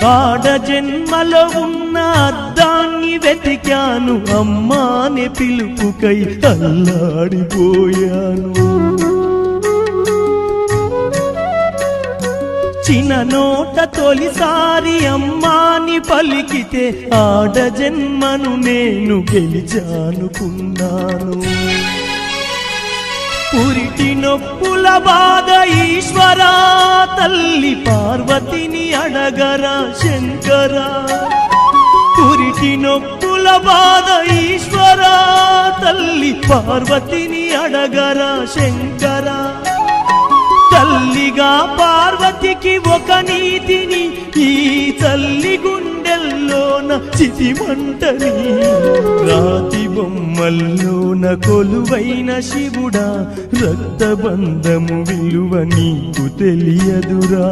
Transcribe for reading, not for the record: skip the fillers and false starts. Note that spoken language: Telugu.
ఆడ జన్మలో ఉన్న అద్దాన్ని వెతికాను, అమ్మాని పిలుపుకై అల్లాడిపోయాను. చిన్న నోట తొలిసారి అమ్మాని పలికితే ఆడ జన్మను నేను గెలిచానుకున్నాను. పురిటి నొప్పుల బాధ ఈశ్వరా, తల్లి పార్వతిని అడగరా శంకరా. పురిటి నొప్పుల బాధ ఈశ్వరా, తల్లి పార్వతిని అడగరా శంకరా. తల్లిగా పార్వతికి ఒక నీతిని, ఈ తల్లి గుండెల్లోన చితిమంటని. రాతి బొమ్మల్లోన కొలువైన శివుడా, రక్తబంధము విలువ నీకు తెలియదురా.